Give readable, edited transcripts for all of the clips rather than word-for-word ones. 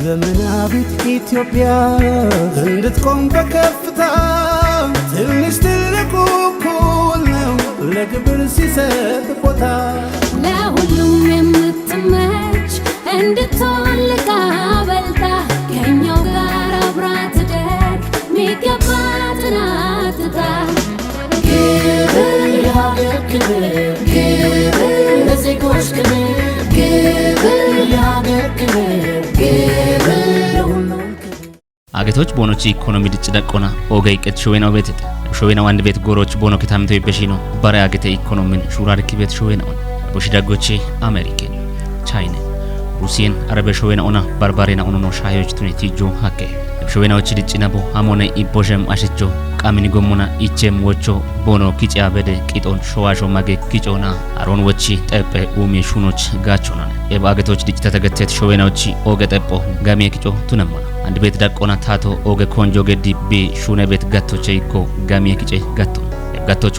ዘመናዊት ኢትዮጵያ እንድትቆም በከፍታ ትንሽ ትልቁ እኩል ነው ለግብር ሲሰጥ ቦታ ለሁሉም የምትመች እንድትሆን ልቃበልታ ከኛው ጋር አብራ ትደግ ሚገባትን አትታ ግብር የሀገር ክብር ግብር ለዜጎች ክብር ግብር የሀገር ክብር ግብር ለሁሉም አገቶች ቦኖች ኢኮኖሚ ድጭደቆና ኦገይ ቀት ሾዌናው ቤት ሾዌናው አንድ ቤት ጎሮች ቦኖ ከታምቶ ይበሺኖ ባራ አገተ ኢኮኖሚን ሹራርክ ቤት ሾዌናው ቦሽ ዳጎቼ አሜሪካ ቻይና ሩሲያን አረበ ሾዌናውና ባርባሬና ኦኖኖ ሻዮች ቱኔቲ ጆ ሀከ ሾዌናዎች ድጭናቦ አሞነ ኢቦጀም አሽጆ ቃሚኒ ጎሙና ኢቼም ወቾ ቦኖ ኪጫ በደ ቂጦን ሾዋሾ ማገ ኪጮና አሮን ወቺ ጠበ ኡሚ ሹኖች ጋቾና የባገቶች ድጭ ተተገተት ሾዌናዎች ኦገ ጠጶ ጋሜ ኪጮ ቱነማ አንድ ቤት ዳቆና ታቶ ኦገ ኮንጆ ገዲ ቢ ሹነ ቤት ጋቶቼ ኢኮ ጋሜ ኪጬ ጋቶ ጋቶች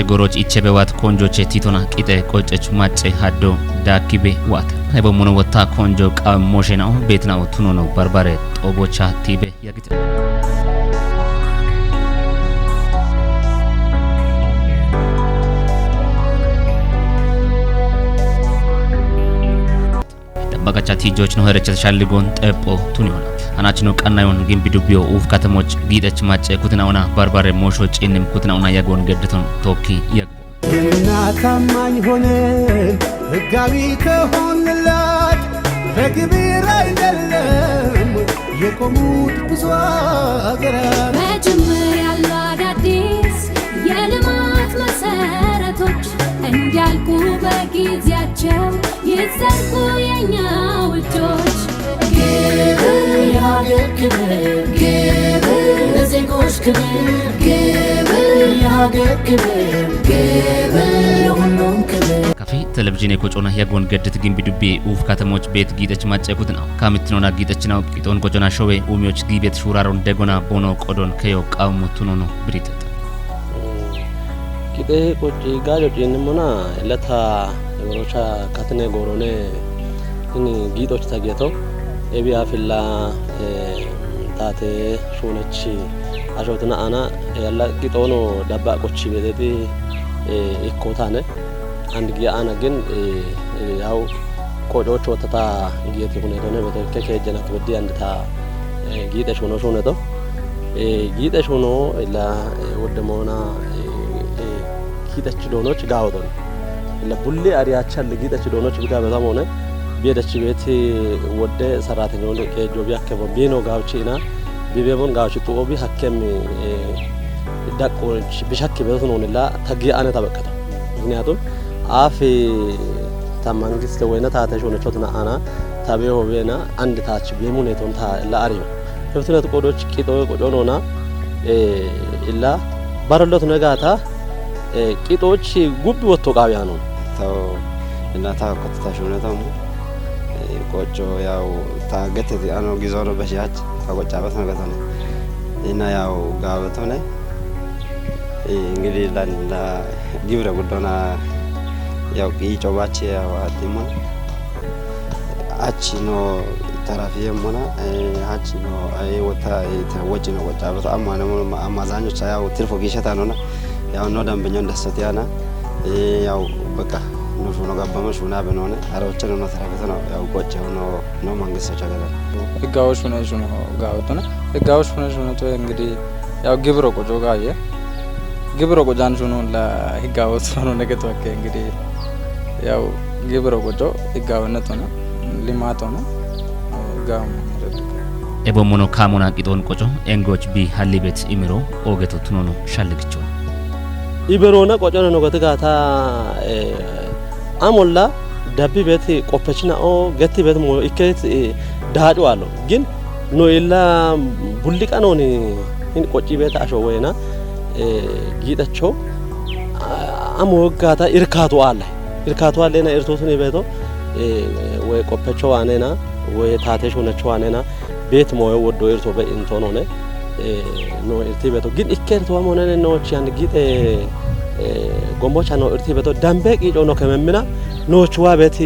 ጎሮች ኢቼ በዋት ኮንጆቼ ቲቶና ቂጤ ቆጨች ማጨ ሃዶ ዳኪቤ ዋት አይቦሞኖ ወታ ኮንጆ ቃም ሞሼናው ቤትናው ቱኖ ነው ባርባሬ ጦቦቻ ቲቤ ያግተ በቃቻ ቲጆች ነው ሄረች ተሻልጎን ጠጶ ቱን ይሆናል አናችኖ ቀናዩን ግን ቢዱቢዮ ኡፍ ከተሞች ጊደች ማጨ ኩትናውና ባርባሬ ሞሾ ጪንም ኩትናውና ያጎን ገድቶን ቶኪ እና ታማኝ ሆነ ህጋዊ ከሆንላት በግብር አይደለም የቆሙት ብዙ አገራት በጅምር ያሉ አዳዲስ የልማት መሰረቶች እንዲያልቁ በጊዜያቸው ይዘርጉ የኛ ውጆች ግብር የሀገር ክብር ግብር ለዜጎች ክብር ግብር የሀገር ክብር ግብር ለሁሉም ክብር ካፌ ቴሌቪዥን የቆጮና ያጎን ገድት ግን ቢዱቤ ኡፍ ከተሞች ቤት ጊደች ማጨኩት ነው ካምትኖና ጊደች ነው ቂጦን ቆጮና ሾዌ ኡሚዎች ጊቤት ሹራሮን ደጎና ቦኖ ቆዶን ከዮ ቃውሙት ነው ብሪት ቂጤ ቆጪ ጋጆ ጪንሞና ለታ ወሮቻ ካትኔ ጎሮኔ እኒ ጊጦች ታጌተው ኤቢያ ፍላ ታቴ ሾነች አሾትና አና ያላ ቂጦኖ ዳባ ቆቺ ቤቴ ኢኮታነ አንድ ጊያ አና ግን ያው ቆጮች ወተታ ጊየት ሁኔታው ነው በተከ ከጀናት ወዲ አንድታ ጊጤሽ ሆኖ ሾነቶ ጊጤሽ ሆኖ ላ ወደሞና ጊጤች ዶኖች ጋውዶን ለቡሌ አሪያቻ ለጊጤች ዶኖች ቢጋ በጣም ሆነ ቤደች ቤት ወደ ሰራተኛው ለከጆ ቢያከበ ቢኖ ጋውቺና ቢቤቦን ጋውቺ ጦቢ ሐከም ዳቆች ቢሸክ ቤት ነውላ ተጊያነ ተበከተ ምክንያቱም አፍ ታማንግስት ወይና ታተሽ ሆነቾትና አና ታቤው ቤና አንድ ታች ቢሙኔቶን ታ ለአሪዮ ፍትነት ቆዶች ቂጦ ቆዶኖና ኢላ ባረሎት ነጋታ ቂጦች ጉብ ወጥቶ ቃቢያ ነው ታው እና ታቆጥታሽ ሆነታው ቆጮ ያው ታገተ አኖ ጊዞሮ በሻች ታቆጫበት ነገር ነው እና ያው ጋበቶ ነው እንግዲህ ላንዳ ግብረ ጉዶና ያው ቂጮባች ያው አጥሞን አቺኖ ተራፊየም ሆነ አቺኖ አይ ወታ ተወጭ ነው ቆጫበት አማነሞ አማዛኞች ያው ትርፎ ጊሸታ ነውና ያው ነው ደንበኛው እንደሰቲያና ያው በቃ ነው ጋባመሽ ሆና በነሆነ አሮችን ነው ተራፈተ ነው ያው ቆጨው ነው መንግስት ተጨገለ ህጋዎች ሆነ ጋውቶና ህጋዎች ሆነ እንግዲህ ያው ግብሮ ቆጆ ጋየ ግብሮ ቆጃን ነው ለህጋዎች ሆነ ነገር ተወከ እንግዲህ ያው ግብሮ ቆጆ ህጋውነት ነው ሊማቶ ነው ጋው ኤቦሞኖ ካሞና ቂጦን ቆጮ ኤንጎች ቢ ሀሊቤት ኢሚሮ ኦገቶ ቱኖ ሻልግቸው ኢበሮና ቆጮ ነው ከተጋታ አሞላ ዳቢ ቤት ቆፈችና ገቲ ቤት ሞ ኢከት ዳዱ አለው ግን ነው ኢላ ቡልቃ ነው እን ቆጪ ቤት አሾ ወይና ጊጣቸው አሞጋታ ኢርካቱ አለና ኢርቶቱን ይበቶ ወይ ቆፈቸው አነና ወይ ታተሽ ሆነቸው አነና ቤት ሞ ወዶ ኢርቶ በእንቶ ነው ነው ኢርቲ ቤቶ ግን ኢከርቶ ሆነነ ነው ቻን ጊጤ ጎሞቻ ነው ኢርቲ ቤቶ ዳምቤ ቂጮ ነው ከመምና ኖችዋ ቤት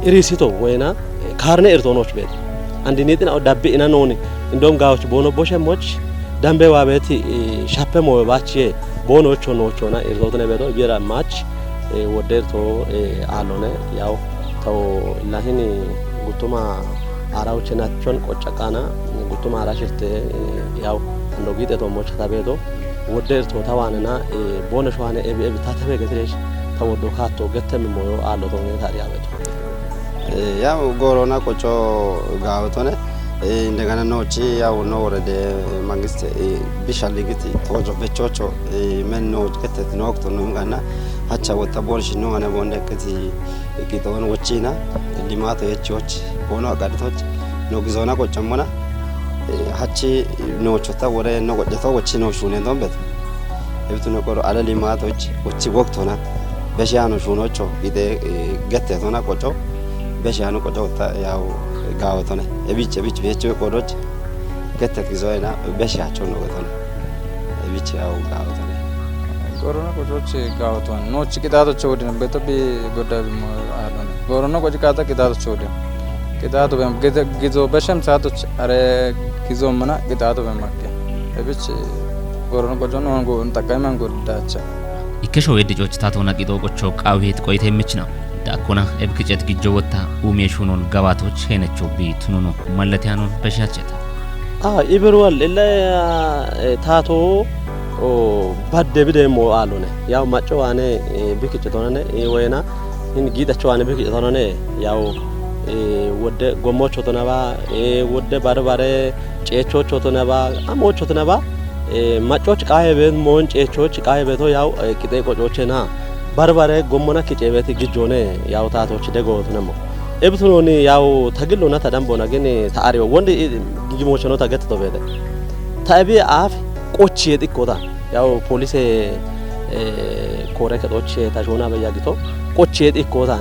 ኢሪሲቶ ወይና ካርኔ እርቶኖች ቤት አንድኔትን አው ዳቤ እና ነውኒ እንደውም ጋዎች ቦኖ ቦሸሞች ዳምቤ ዋቤት ሻፔ ሞባች ቦኖቾ ኖቾና እርቶነ ቤቶ ቢራ ማች ወደርቶ አሎነ ያው ተው ላሂኒ ጉቱማ አራውች ናቸውን ቆጨቃና ጉቱማ አራሽርት ያው እንደው ጊጤቶ ሞች ታቤቶ ወደርቶ ተዋንና ቦነ ሸዋነ ኤቢ ታተበ ገትሬሽ ተወዶ ካቶ ገተም ሞዮ አሎ ተው ታሪያ ቤቶ ያው ጎሮና ቆጮ ጋውቶነ እንደገና ኖቺ ያው ነው ወረደ መንግስት ቢሻልግት ተወጆ በቾቾ ምን ነው ከተት ነው ወቅቱ ነው ጋና አቻ ወጣ ቦልሽ ነው አነ ወንደከቲ ቂጦን ወጪና ሊማቶ የቾች ሆኖ አጋድቶች ነው ግዞና ቆጨሞና አቺ ኖቾታ ወረ ነው ቆጨቶ ወጪ ነው ሹኔ እንደምበት እብቱ ነው ቆሮ አለ ሊማቶች ወጪ ወቅቶና በሻኖ ሹኖቾ ቂጤ ገተቶና ቆጮ በሻኖ ቆጮ ወጣ ያው ጋውቶነ እቢጭ ቤቾ ቆዶች ገተት ግዞይና በሻቸው ነው ገቶነ እቢጭ ያው ጋውቶነ ጎሮና ቆጮች ጋውቶን ኖች ቂጣቶች ወዲን በተቢ ጎዳብ አሎነ ጎሮና ቆጭ ቃታ ቂጣቶች ወዲን ቂጣቶ በም ግዞ በሸም ሰዓቶች አረ ግዞ ምና ቂጣቶ በማከ እቢጭ ጎሮና ቆጮ ነው አንጎ እንጠቀመን ጎዳቻ ይከሾ የድጆች ታቶና ቂጦ ቆጮ ቃውሄት ቆይተ የምች ነው ዳኮና ኤብክጨት ግጆወታ ኡሜሹኖን ገባቶች ሄነቾ ቢቱኑኑ መለቲያኖን በሻቸተ ኢብሩዋል እለ ታቶ ባደብደሞ አሉነ ያው ማጨዋኔ ቢክጭቶነነ ወይና ይን ጊጣቸዋኔ ቢክጭቶነነ ያው ወደ ጎሞቾ ተነባ ወደ ባርባሬ ጨቾቾ ተነባ አሞቾ ተነባ ማጮች ቃየበን ሞን ጨቾች ቃየበቶ ያው ቂጤ ቆጮችና ባርባሬ ጎሞና ቂጤበት ግጆነ ያው ታቶች ደጎት ነሞ እብቱኖኒ ያው ተግሎና ተደምቦና ግን ታአሪው ወንድ ግሞቾ ነው ተገትቶ ቤተ ታቢ አፍ ቆቺ የጥቆታ ያው ፖሊስ ኮረ ከጦች ታጆና በያጊቶ ቆቺ የጥቆታ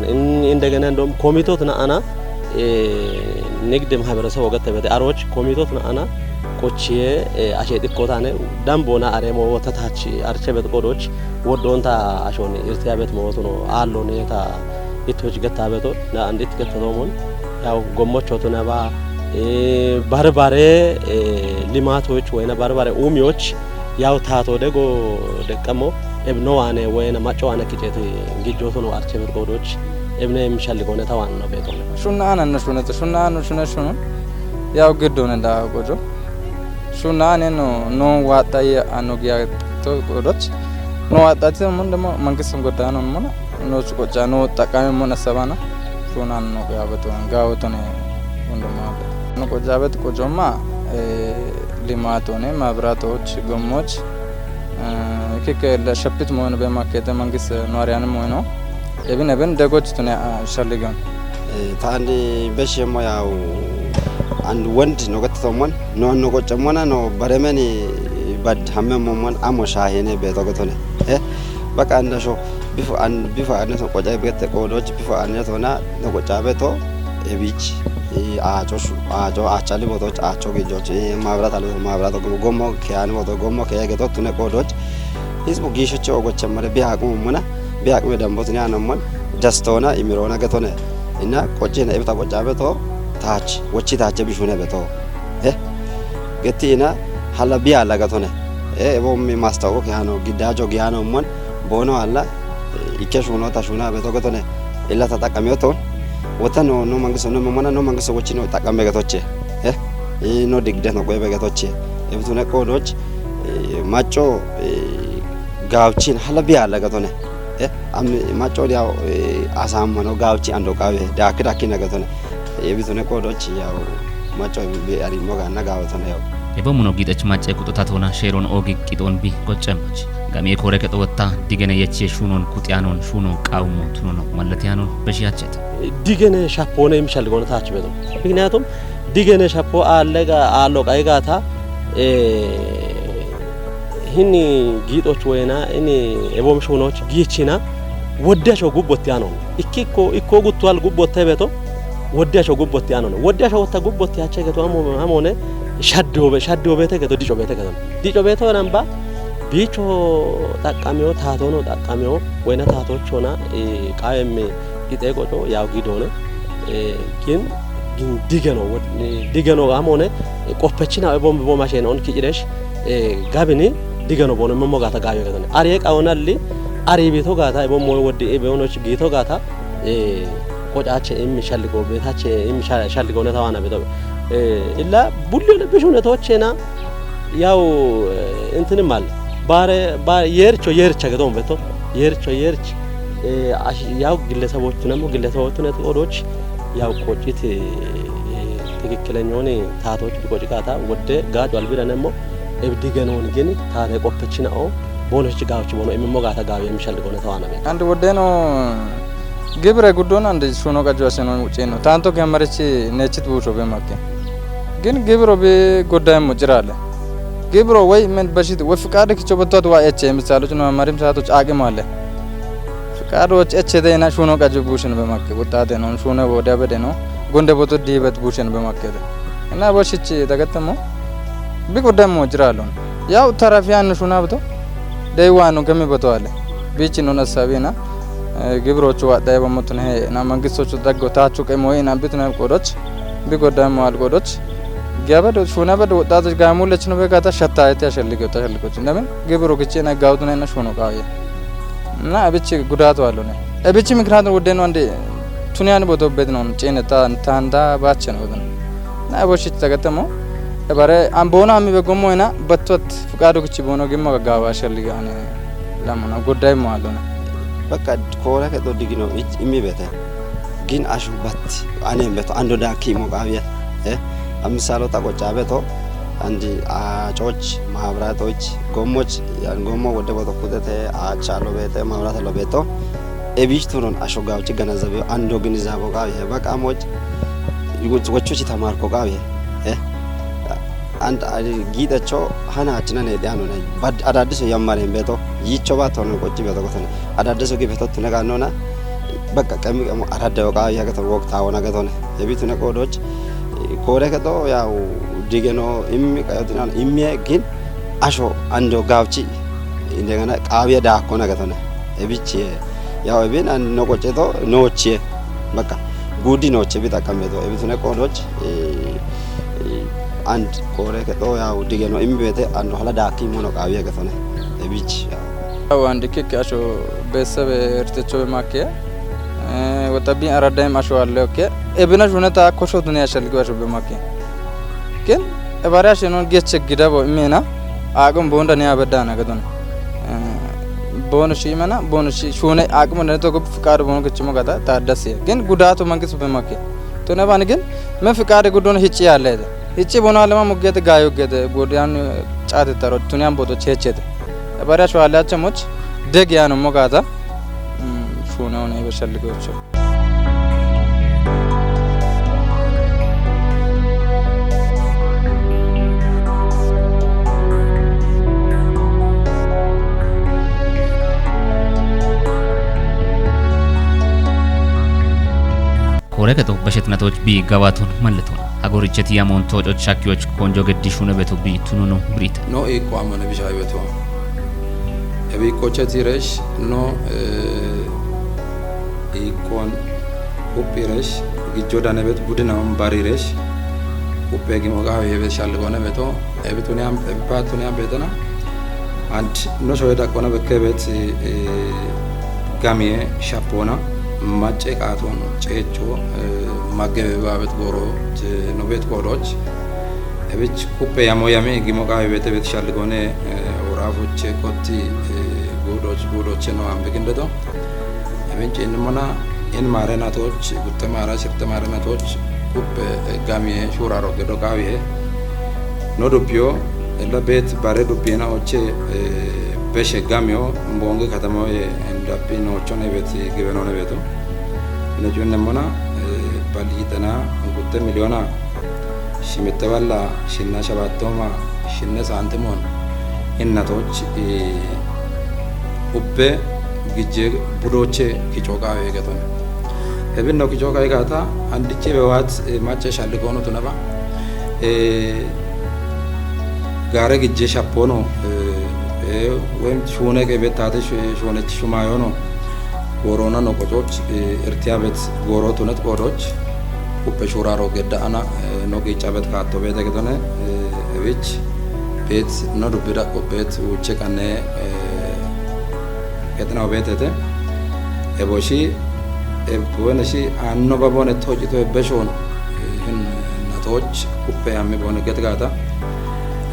እንደገና እንደውም ኮሚቴውና አና ንግድ ማህበረሰብ ወገተበተ አሮች ኮሚቴውና አና ቆቺ አሸ ጥቆታነ ዳምቦና አሬሞ ወተታች አርቸበት ቆዶች ወዶንታ አሾን ኢርቲያበት ሞቶ ነው አሎኔ ታ ኢቶች ገታበቶ አንዲት ገተቶሞን ያው ጎሞቾቱ ነባ ባርባሬ ሊማቶች ወይና ባርባሬ ኡሚዎች ያው ታቶ ደጎ ደቀሞ እብኖዋኔ ወይና ማጨዋነ ቂጤት ግጆቱ ነው አርቸበት ቆዶች እብነ የሚሻልገው ነታዋን ነው ቤቶ ሹናና ነሹነተ ሹናና ሹነሹኑ ያው ግዶነ እንዳ ቆጆ ሹናኔ ነው ዋጣየ አኖጊያ ቶ ቆዶች ነው ዋጣተ ምን ደሞ መንግስትም ጎዳ ነው ምን ነው ቆጫ ነው ጠቃሚ ምን ሰባና ሹናን ነው ያበቶ ጋውቶነ ወንደማ ነው ቆጃበት ቆጆማ ሊማቶኔ ማብራቶች ጎሞች ከከ ለሸፕት መሆን በማከተ መንግስት ኗሪያንም ሆኖ እብን ደጎች ተነ ሸልገን ታንዲ በሽሞ ያው አንድ ወንድ ነው ገተቶሞን ነው ቆጨሞና ነው በረመኒ ባድ ሐመሞን አሞሻሄኔ በተጎቶነ በቃ እንደሾ ቢፎ አንተ ቆጫ ቤት ቆዶች ቢፎ አንተ ሆና ነው ቆጫ ቤቶ እቢች አጮ አቻሊ ቦቶች አጮ ግጆች ማብራት አለ ማብራት ጎሞ ከያን ቦቶ ጎሞ ከያገቶ ተነ ቆዶች ህዝቡ ጊሽቾ ወጎች መረ ቢያቁሙና ቢያቁም ደምቦት ያ ነሞን ዳስቶና ኢሚሮና ገቶነ እና ቆጭና እብታ ቆጫ ቤቶ ታች ወጪ ታች ቢሹነ ቤቶ ገቲና ሐላቢያ አላገቶነ ቦም ማስታወቅ ያ ነው ግዳጆ ያ ነው ሞን ቦኖ አላ ይከሹኖ ታሹና ቤቶ ገቶነ ኢላ ተጠቀሚዮቶ ወተኖ ነው መንግስት ነው መሞና ነው መንግስት ወጪ ነው ተጠቀመ ገቶቼ ነው ድግደት ነው ቆይ በገቶቼ እብቱነ ቆዶች ማጮ ጋውቺን ሐላቢያ አላገቶነ ማጮ ያው አሳመነው ጋውቺ አንዶ ቃቤ ዳክዳኪ ነገቶነ የቢቱነ ቆዶች ያው ማጮ ቢአሪ ሞጋና ጋውቶነ ያው የበሙኖ ጊጠች ማጨ ቁጥታት ሆና ሼሮን ኦጊ ቂጦን ቢ ቆጨመች ጋሜ ኮረ ከጦታ ዲገነ የቼ ሹኖን ኩጢያኖን ሹኖ ቃውሞ ቱኖ ማለቲያኖን በሺያቸት ዲገነ ሻፖነ የሚሻልገው ታች ቤቶ ምክንያቱም ዲገነ ሻፖ አለጋ አሎ ቃይጋታ ህኒ ጊጦች ወይና እኔ የቦም ሹኖች ጊቺና ወዳሾ ጉቦት ያኖ ኢኮ ጉቷል ጉቦት ቤቶ ወዳሾ ጉቦት ያኖ ወዳሾ ወታ ጉቦት ያቸ ገቶ አሞነ ሻዶ ቤተ ገቶ ዲጮ ቤተ ነምባ ቢቾ ጠቃሚው ታቶ ነው ጠቃሚው ወይና ታቶች ሆና ቃየም ቂጤ ቆጮ ያው ጊዶነ ግን gin digeno amone qoppechina bo machine on kijiresh gabini digeno bono memo gata gayo gadane ari qawonalli ari beto gata bo mo wodi beonoch gito gata ቆጫቸው የሚሻልገው ቤታቸው የሚሻልገው ነው ታዋና ቤቶ ኢላ ቡሉ ለብሽ ሁኔታዎችና ያው እንትንም አለ ባረ የርቾ ገዶም ቤቶ የርቾ ያው ግለሰቦቹ ነው ቆዶች ያው ቆጭት ትክክለኛውን ታቶች ቆጭቃታ ወደ ጋጭ አልቢረነሞ እብድገነውን ግን ታተ ቆፈችናው ቦኖች ጋዎች ቦኖ የሚሞጋታ ጋው የሚሻልገው ነው ታዋና ቤት አንድ ወደ ነው Gibre guddon ande suno qajwaseno uceno tanto ke amarichi nechit buusho be makke gin gibro be goddam mujrale gibro way men bashid way ፍቃድ kicho በቷት ዋ እቼ ምሳሌዎች ነው አማሪም ሰዓቶች አቅም አለ ፍቃዶች እቼ ደና ሹኖ ቀጅ ቡሽን በማከ ወጣደ ነው ሹኖ ወደ በደ ነው ጎንደ ቦቶ ዲበት ቡሽን በማከ እና በሽች ተገተሞ ቢጎዳም ሞጅራሉ ያው ተራፊያን ሹና ብቶ ደይዋ ነው ከሚበተው አለ ቢች ነው ነሳቢና ግብሮቹ ዋዳይ በመቱነ እና መንግስቶቹ ደጎታቹ ቀሞይና ቢትነ ቆዶች ቢጎዳም አልቆዶች ገበዶ ሹና በደ ወጣቶች ጋሙለች ነው በጋታ ሸታይት ያሸልገው እንደምን ግብሩ ግጭና ጋውቱና እና ሹኖ ቃየ እና አብቺ ጉዳቱ አለው ነው አብቺ ምክንያቱ ወደ ነው አንዴ ቱኒያን ቦቶበት ነው ጨነታ ታንዳ ባቸ ነው ወደ እና አቦሽ ተገተሞ ባረ አምቦና የሚበጎሞና በቶት ፍቃዱ ግጭ ቦኖ ግሞ ጋባ ያሸልጋነ ለማና ጉዳይ ማለት ነው በቃ ኮራ ከቶ ዲግኖ ኢሚበተ ግን አሹበት አኔም በቶ አንዶ ዳኪ ሞቃቢያ አምሳሎ ታቆጫ በቶ አንዲ አጮች ማብራቶች ጎሞች ያን ጎሞ ወደ ቦቶ ኩደተ አቻሎ በተ ማብራት ሎ በቶ ኤቢሽቱን አሾጋውጭ ገነዘበ አንዶ ግን ዛቦ ቃቢያ በቃ ሞጭ ወቾች ተማርኮ ቃቢያ አንድ ጊደቾ ሀናችነ ነዲያኖ ነይ አዳዲስ ያማረን ቤቶ ይቾባ ተሆነ ቆጭ ቤቶ ከተነ አዳዲስ ቤቶ ተነጋኖና በቃ ቀሚቀሙ አራዳው ቃ ያገተ ወቅታ ሆነ ገተነ የቤቱ ነቆዶች ኮረ ከቶ ያው ዲገኖ ቀጥና ግን አሾ አንዶ ጋውቺ እንደገና ቃቢያ ዳኮ ነገተነ እቢች ያው እቤን አንድ ነቆጨቶ ኖቼ በቃ ጉዲ ኖቼ ቢጠቀመቶ የቤቱ ነቆዶች አንድ ኮረ ከቶ ያው ዲገኖ ኢምቤቴ አንዱ hala ዳኪ ሞኖ ቃቢያ ገተነ እቢች ያው አንድ ከክ አሾ በሰበ እርተቾ ማከ ወጣቢ አራዳይም አሾ አለ ኦኬ እብነሽ ሁነታ ኮሾ ዱንያ ያሸልገው አሾ በማከ ግን እባራሽ ነው ጌች ግዳቦ እሜና አቅም ቦንዳን ያበዳና ገተነ ቦንሺ መና ቦንሺ ሹነ አቅም ነቶ ፍቃድ ቦን ግጭ ሞጋታ ታደሰ ግን ጉዳቱ መንግስት በማከ ተነባን ግን ምን ፍቃድ ጉዶን ሂጭ ያለ ይቺ ቦናለማ ሙገት ጋዩ ገደ ጎዲያን ጫት ተሮት ቱኒያን ቦቶ ቸቸተ ባራሽ ዋላቸሞች ደግ ያ ነው ሞጋታ ሹናው ነው በሸልገውች ኮረከቶ በሸትነቶች ቢጋባቱን ማለቱ አጎርቸት ያሞን ተወጮች ሻኪዎች ኮንጆ ገዲሹ ነው ቤቱ ቢቱኑ ነው ብሪት ኖ ኢቋም ነው ቢሻይ ቤቱ እቢቆቸት ይረሽ ኖ ኢኮን ኡፒረሽ ግጆዳነ ቤት ቡድናውን ባሪረሽ ኡፔጊ ሞጋው የበሻል ሆነ ቤቱ እቢቱኒያም እባቱኒያም ቤተና አንድ ኖ ሾይዳ ቆነ በከቤት ጋሚዬ ሻፖና ማጨ ቃቶን ጨቾ ማገበባበት ጎሮ ኖቤት ጎሮች እብች ኩፔ ያሞያሜ ጊሞቃ ቤት ሻልጎነ ወራፎች ኮቲ ጎዶች ነው አምበግንደቶ እብንጭ እንሞና እን ማረናቶች ጉተማራ ሽርተ ማረናቶች ኩፔ ጋሚ ሹራሮ ገዶቃዊ ኖዶፒዮ ለቤት ባሬ ዶፒና ኦቼ በሸ ጋሚዮ mbonge katamo እንዳpi ኖቾን ቤት ግበነው ነው ቤቱ ነጆን ነሞና ባሊተና ጉተ ሚሊዮና ሽመተባላ ሽና ሸባቶማ ሽነ ሳንቲሞን እናቶች ኡፔ ግጄ ቡዶቼ ኪጮቃ የገተነ እብን ነው ኪጮቃ ይጋታ አንድቼ በዋት ማጨሻ ልቆኑ ተነባ ጋረ ግጄ ሻፖኖ ወይም ሹነ ከቤታተ ሹነች ሹማዮ ነው ጎሮና ነው ቆጮች እርቲያ ቤት ጎሮቱነት ቆዶች kuppe shuraro gedda ana no gicabet kaatto bete gedone evich bet no dubida kopet uche kanne ketna betete eboshi ebonshi anno babone tojito beshon hin natoch kuppe amme bone getgata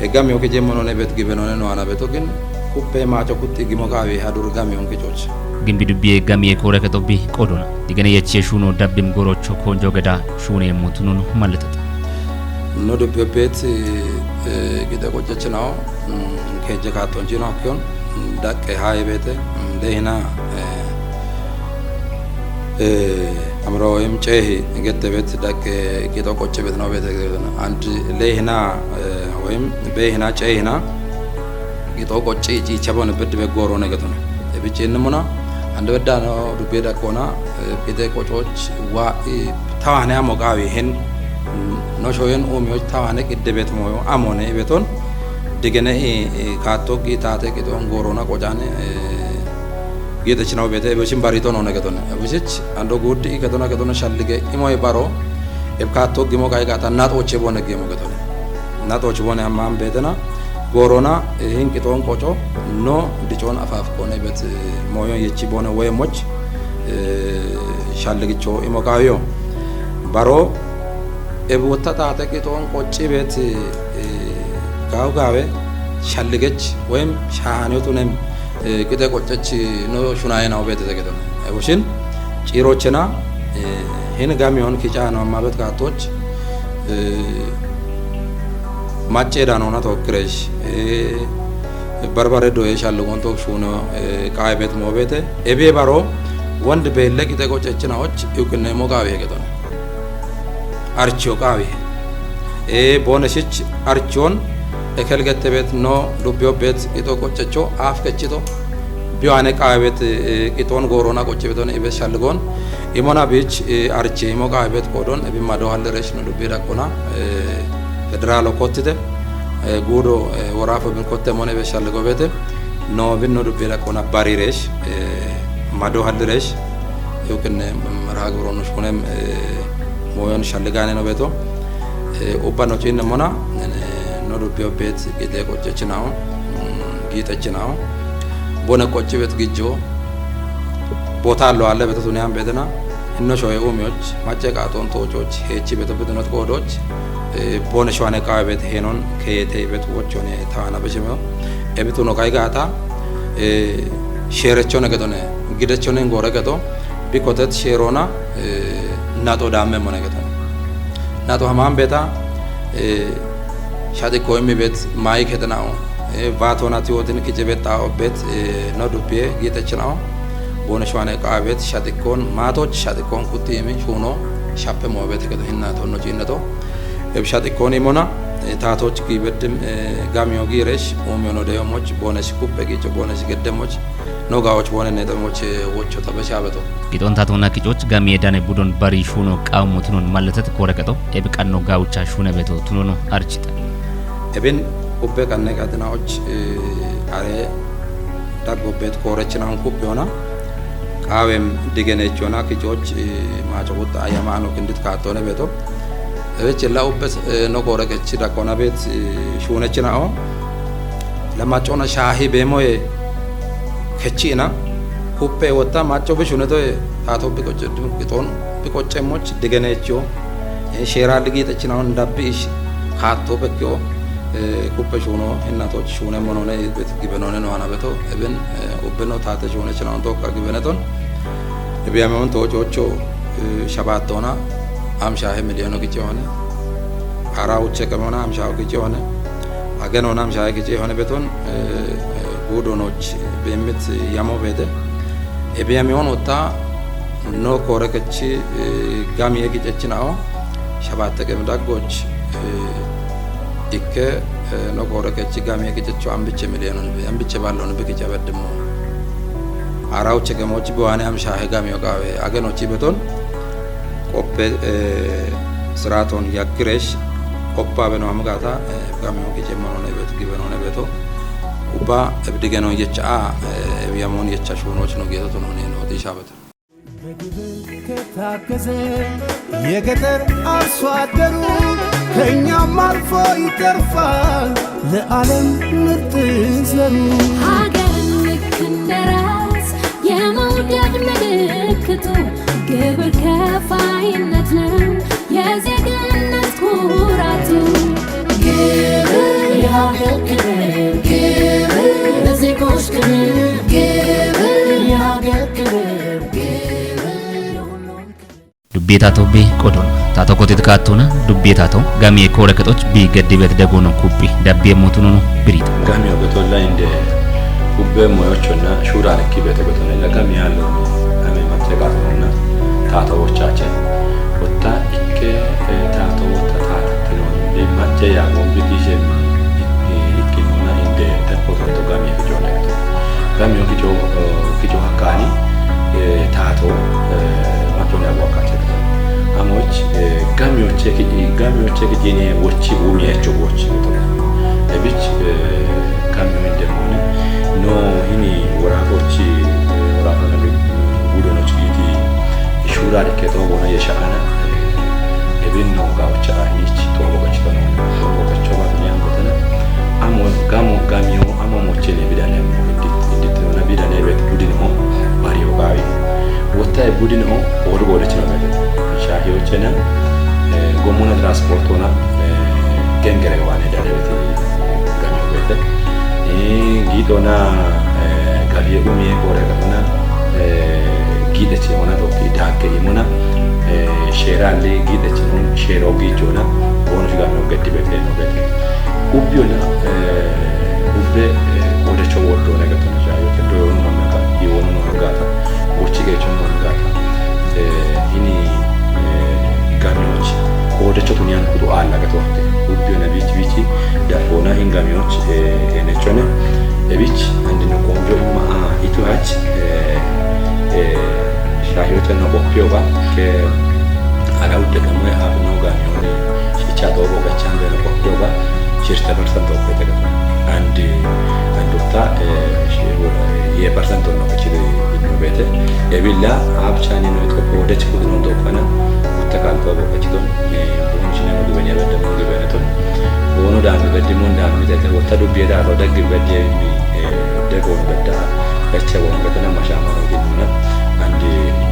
egam yoke jemono ne bet gibenone no ana betogin kuppe maacho kutti gimogawi hadur gam yon kichoch ግን ቢዱቢ ጋሚ የኮረ ከቶቢ ቆዶና ዲገነ የቼሹኖ ዳብም ጎሮቾ ኮንጆ ገዳ ሹኔ ሙቱኑን ማለተት no dubbi bet gida ቆጨች ነው ከጀ ካቶንጂ ነው አክዮን ዳቀ ሃይ ቤተ ለህና አምሮም ጨህ ገተ ቤት ዳቀ ጌታ ቆጨ ቤት ነው ቤተ አንድ ለህና ወይም በህና ጨህና ጌታ ቆጨ ጂ ቸቦን ብድ በጎሮ ነገት ነው ብቻ አንድ ወዳ ነው ዱቤ ዳቆና ቤተ ቆጮች ዋ ታዋና ሞጋዊ ሄን ኖሾየን ኦሚዎች ታዋነ ቅድ ቤት ሞዮ አሞኔ ቤቶን ድገነ ካቶ ጌታተ ቂጦን ጎሮና ቆጫኔ ጌተች ነው ቤተ በሽም ባሪቶ ነው ነገቶነ ወሽች አንዶ ጉድ ከተና ሻልገ ኢሞይ ባሮ ኤብካቶ ጊሞ ጋይጋታ ናጦቼ ቦነ ጊሞ ገቶነ ናጦች ቦነ አማም ቤተና ጎሮና ይህን ቂጦን ቆጮ ኖ ዲጮን አፋፍ ቆነ ቤት ሞዮ የቺ ቦነ ወይሞች ሻልግቾ ኢሞጋዮ ባሮ ኤቦታ ታተ ቂጦን ቆጪ ቤት ጋውጋዌ ሻልገች ወይም ሻሃኔቱንም ቂጤ ቆጨች ኖ ሹናይናው ቤት ዘገደነ አይወሽን ጪሮችና ይህን ጋሚዮን ኪጫ ነው ማበት ካቶች ማጨዳ ነውና ተወክረሽ በርበሬ ዶ የሻለ ወንቶ ሹኖ ቃይ ቤት ሞቤተ ኤቤ ባሮ ወንድ በለቅ ተቆጨችናዎች ይውቅነ ሞጋዊ ሄገቶነ አርቾ ቃዊ ቦነሽች አርቾን እከልገተ ቤት ኖ ዱቢዮ ቤት ይተቆጨቾ አፍከችቶ ቢዋነ ቃይ ቤት ቂጦን ጎሮና ቆጨ ቤቶነ ይበሻልጎን ኢሞና ቢች አርቼ ሞጋዊ ቤት ቆዶን ቢማዶ ሀለረሽ ነው ዱቢ ዳቆና ፌደራል ኮትተ ጉዶ ወራፈ ብንኮተ ሞነ በሻለ ጎበተ ኖ ብኖ ዱቤ ዳቆና ባሪሬሽ ማዶ ሀልሬሽ ይውክነ መርሃ ግብሮኖች ሆነም ሞዮን ሻልጋኔ ነው ቤቶ ኦባኖች እነሞና ኖ ዱቤ ቤት ጌጤ ቆጨች ነው ጌጠች ነው ቦነ ቆጭ ቤት ግጆ ቦታ አለው አለ በተቱኒያም ቤተና እነሾ የኡሚዎች ማጨቃቶን ቶቾች ሄቺ በተበተነት ቆዶች ቦነሽዋኔ ቃይ ቤት ሄኖን ከየቴ ቤት ወቾኔ ታዋና በሽመው ኤብቱ ነው ካይጋታ ሼረቾ ነገቶነ ግደቾኔ ጎረገቶ ቢኮተት ሼሮና ናጦ ዳመ ሞነገቶ ናጦ ሀማም ቤታ ሻዲ ኮይሚ ቤት ማይ ከተናው ቫቶና ቲዮትን ከጀ ቤት ቤት ነው ዱቤ ጌተችናው ቦነሽዋኔ ቃይ ቤት ሻዲኮን ማቶች ሻዲኮን ኩቲ የሚን ሹኖ ሻፔ ሞቤት ከተና ተኖ ጂነቶ ኤብሻዲኮን ኢሞና ታቶች ጊበድም ጋሚዮ ጊሬሽ ኦሚዮኖ ደዮሞች ቦነሽ ኩፔ ጊጮ ቦነሽ ገደሞች ኖጋዎች ቦነ ነጠሞች ወቾ ተበሻበቶ ቂጦን ታቶና ቂጮች ጋሚ የዳኔ ቡዶን ባሪ ሹኖ ቃውሙትኑን ማለተት ኮረቀቶ ኤብቃን ነው ጋውቻ ሹነ ቤቶ ትኑኑ አርጭተ ኤብን ኩፔ ቀነ ቀጥናዎች አሬ ዳጎቤት ኮረችናን ኩፔ ሆና ቃዌም ዲገነቾና ቂጮች ማጨውጣ አያማኖ ክንድት ካቶነ ቤቶ እበች ላውበት ነው ኮረቀች ዳቆና ቤት ሹነችና አው ለማጮና ሻሂ በሞዬ ከቺና ኩፔ ወጣ ማጮ በሹነቶ ታቶ ቢቆጭ ቂጦን ቢቆጨሞች ዲገነቾ ሼራ ልጊጠችናው እንዳብሽ ካቶ በኪዮ ኩፔ ሹኖ እናቶች ሹነ ሞኖነ ቤት ግበኖነ ነው አናበቶ እብን ኦብኖ ታተ ሹነችናው ቶካ ግበነቶን እቢያመውን ተወቾቾ ሸባቶና አምሻህ ሚሊዮን ግጭ ሆነ አራውቸ ከመና አምሻው ግጭ ሆነ አገኖና አምሻህ ግጭ ሆነ ቤቶን ጉዶኖች በሚት ያሞ ቤደ ኤቢያሚዮን ወጣ ኖ ኮረከች ጋሚ የግጨችናው ሸባተ ገምዳጎች ኢከ ኖ ኮረከች ጋሚ የግጨችው አምብቸ ሚሊዮን አምብቸ ባለውን በግጭ በደሞ አራውቸ ገሞች በዋና አምሻህ ጋሚ ወጋዌ አገኖች ቤቶን ቆፔ ስራቶን ያግሬሽ ቆፓ በነው አምጋታ ጋሚው ከጀመሮ ነው ቤት ግበኖ ነው ቤቶ ኡባ እብድገ ነው የቻ ያሞን የቻ ሹኖች ነው ጌታቶ ነው ነው ዲሻበት በግብር ከታገዘ የገጠር አርሶ አደሩ ከእኛም አልፎ ይተርፋል ለዓለም ምርጥ ዘሩ። ሀገርን ልክ እንደ ራስ የመውደድ ምልክቱ ግብር ከፋይነት ነው የዜግነት ኩራቱ። ግብር የሀገር ክብር፣ ግብር ለዜጎች ክብር፣ ግብር የሀገር ክብር። ዱቤ ታቶ ቤ ቆዶን ታቶ ኮቲት ካቶና ዱቤ ታቶ ጋሚ ኮረከቶች ቢገድበት ደጎኖ ኩቢ ዳቤ ሞቱኑ ብሪት ጋሚ ወገቶላ እንደ ኩቤ ሞዮቹና ሹራ ለኪ በተበተነ ለጋሚ ያለው አሜ ማጥቃቱና ታቶዎቻችን ወጣ እከ ታቶ ወጣ ታቶ ቢማጀ ያጎን ቢዲጀ ይኪኑና እንደ ተቆጥቶ ጋሚ ቢጆነ ጋሚ ቢጆ አካኒ ታቶ ማቶና ያወቃቸው አሞች ጋሚዎቼ ከጂኔ ወጪ ውሚያቸው ወጪ ለብቻ ጋሚው እንደሆነ ኖ ይኒ ወራፎች ወራፈና ጉዶኖች ጊዜ ሹራ ለከቶ ሆነ የሻአና ለብን ነው ጋውቻ አይች ተወቀች ባትኛም ከተነ አሞ ጋሚው አሞሞቼ ለቢዳለ እንድትሆነ ቢዳለ ቤት ቡድን ነው ማሪዮ ጋዊ ወጣይ ቡድን ነው ወርቦለች ነው ማለት ሻሂዎችና ጎሞና ትራንስፖርት ሆና ገንገረ ዋነ ዳለበት ጋሚው ቤት ጊዶና ጋቢየኡም የቆረቀና ጊደች ሆና ዶክቲ ዳከ ይሞና ሼራሌ ጊደች ነው ሼሮ ጊጆና ወንጅ ጋሚው ገድበት ነው ቤት ኡቢዮና ኡቤ ወደቾ ወርዶ ነገር ተነጃዩ ተዶዩ ነው ማካ ይወኑ ነው ጋታ ወጪ ገቸው ነው ጋታ ይኒ ጋሚዎች ወደቾ ቱኒያን ኩዱ አላ ገተወርተ ኡቢዮና ቢቺ ዳፎና ጋሚዎች እነቾነ እቢች አንድነ ቆንጆ ማ ኢቱሃች ሻሂዮተና ኦፒዮባ ከአላው ደግሞ ያብኖ ጋሚውን ሽቻ ዶቦ ገቻን በነ ኦፒዮባ ሽርተ ፐርሰንት ኦፒዮባ አንድ ወጣ የፐርሰንት ነው ከቺ ቤተ የቢላ አብቻኒ ነው ተቆ ወደች ኩድ ነው ተቆና ተካልቶ በከቺቶ ቦንሽ ነው ግበኛ በደም ግበነቶ ቦኖ ዳም በደም እንዳም ሚተተ ወተዱ ቢዳ ወደግ በደ ደጎ በዳ ከቸቦ በተና ማሻማ ነው ግንና አንድ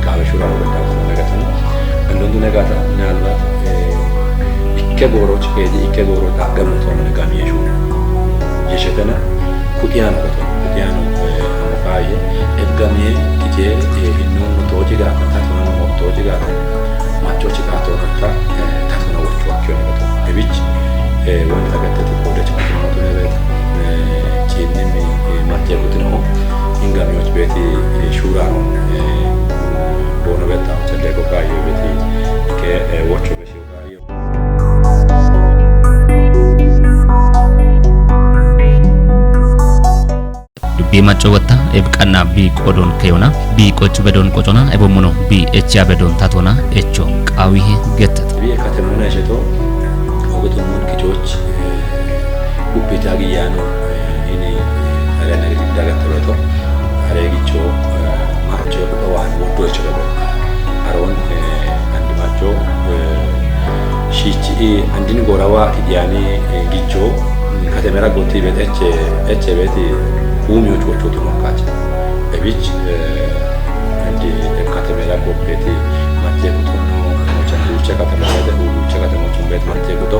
ካበሹራ ወዳ ነው ነገተነ እንደንዱ ነገታ ምናልባት ኢከጎሮች ከዲ ኢከጎሮች አገምቶ ነው ጋሚ የሹ የሸተና ኩቲያን ኩቲያን አሞካየ እብጋሚ ኪቴ ኢኖን ቶጂ ጋር ታታና ቶጂ ጋር ማቾች ጋር ተወጣ ታታና ወርቹ አኪዮ ነው እቢች ወንድ ተከተተ ወደች ነው ተነበት ቺንም ማጨቁት ነው ኢንጋሚዎች ቤት ሹራ ነው ቦኖ በታ ተደጎ ጋር ቤት ከወርቹ ቢማጮ ወጣ እብቀና ቢቆዶን ከዮና ቢቆጭ በዶን ቆጮና እቦሙኖ ቢኤችያ በዶን ታቶና ኤቾ ቃዊሄ ገተት ቢከተሙና ሸቶ ወገቱን ኪቾች ኡፒታ ግያኖ እኔ አረና ግዳጋተበቶ አረጊቾ ማቾ በዋን ወዶች በበ አሮን አንድ ማቾ ሺቺ አንድን ጎራዋ ኪዲያኔ ጊቾ ከተመራ ጎቲ በተች ኤች ቤት ኡሚዎች ወቾቱ ማካች እቢች እንዲ ከተመራ ጎቤቲ ማቴቁቶ ነው ቻንዱቸ ከተመራ ኡቸ ከተሞቹን ቤት ማቴቁቶ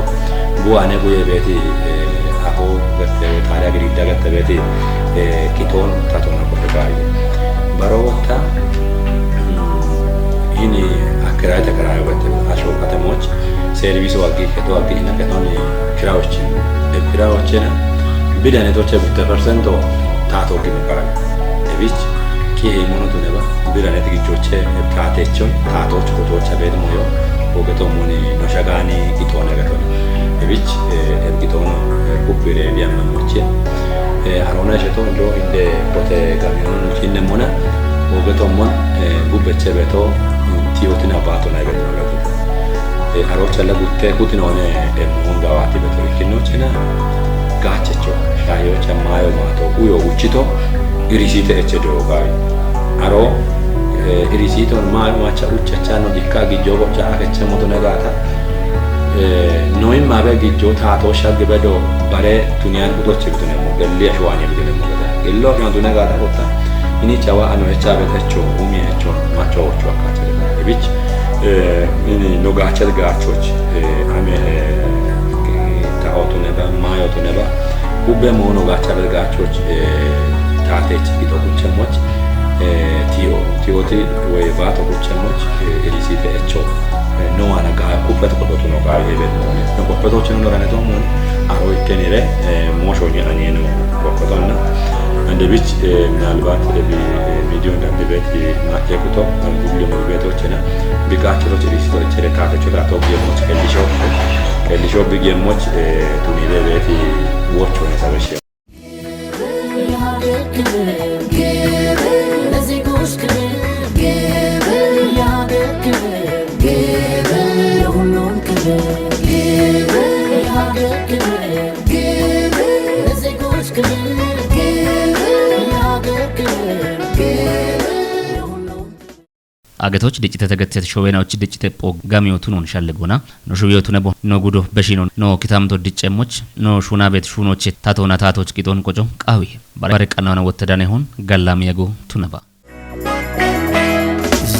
ቡአኔ ቡየ ቤቲ አሆ በተ ታሪያ ግሪዳ ገተ ቤቲ ኪቶን ታቶና ቆርባይ ባሮታ ይኒ አከራይ ተከራይ ወጥ አሾ ከተሞች ሰርቪስ ዋጊ ከተዋጊ እና ከተውን ክራዎችን ቢዳኔቶች በተፐርሰንቶ ታቶ ግንባራል እቢች ኪሄ ሞኖቱ ነባ ቢዳኔት ግጆቼ ታቴቾን ታቶች ፎቶዎች አበድ ሞዮ ወገቶ ሞኒ ነሻጋኒ ቂቶነ ገቶን እቢች እርቂቶን ኩፕሬ ቢያመሞቼ አሮና ሸቶ እንዶ እንደ ቦቴ ጋሚዮኑ ቺነ ሞና ወገቶ ሞን ጉበቼ ቤቶ ቲዮቲና ባቶ ናይበት ነው ገቶ አሮቻ ለጉቴ ኩቲኖነ ሞን ጋዋቲ ቤቶ ኪኖችና ጋቸቾ ሻዮች ማዮ ማቶ ኡዮ ውቺቶ ግሪሲተ እቸዶ ጋይ አሮ irisiitoon macha uchachaano dikkaa gijjoo gochaa kecha moto nagaata noin maabe gijjoo taatoo shagge bedo bare tuniyaan utoche bitune mo galli ashwaani bitune mo gada illo kan nagaata kotta ini chawa ano echa betacho umi echo macho ocho akache ebich ini nogacha gachoch ame taoto neba mayoto neba ubbe mo nogacha gachoch taatech gito kuchemoch tioti ወይ ቫቶ ኩቸሞች ኤሊሲቴ እቾ ነው አናጋ ኩበት ቆጦ ነው ጋር ይበት ነው ቆጦች ነው ለራነቶ ሞን አሮ ይከኔረ ሞሾኒ አኔ ነው ቆጦና እንደ ቢች ምናልባት ቪዲዮ እንደበት ማከኩቶ ሁሉ ቤቶችና ቢጋቸሮች ኤሊሲቶች ረካተች ራቶ ቢሞች ከሊሾ ቢጌሞች ቱኒለ ቤት ወርቾ ነው ተበሽ አገቶች ድጭተ ተገተት ሾዌናዎች ድጭተ ጶ ጋሚዮቱ ነው ሻለጎና ነው ሾዌቱ ነቦ ነው ጉዶ በሺኖ ነው ኪታምቶ ድጨሞች ነው ሹና ቤት ሹኖች ታቶና ታቶች ቂጦን ቆጮ ቃዊ ባረቀናው ነው ወተዳነ ይሁን ጋላም ያጎ ቱነባ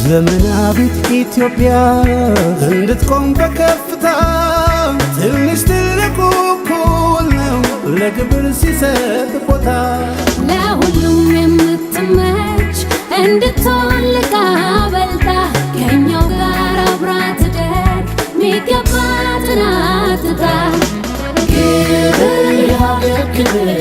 ዘመናዊት ኢትዮጵያ እንድትቆም በከፍታ ትንሽ ትልቁ እኩል ነው ለግብር ሲሰጥ ቦታ ለሁሉም የምትመች እንድትወልቃ በልጣ ከኛው ጋር አብራ ትደግ ሚገባትን አትጣ ግብር የሀገር ክብር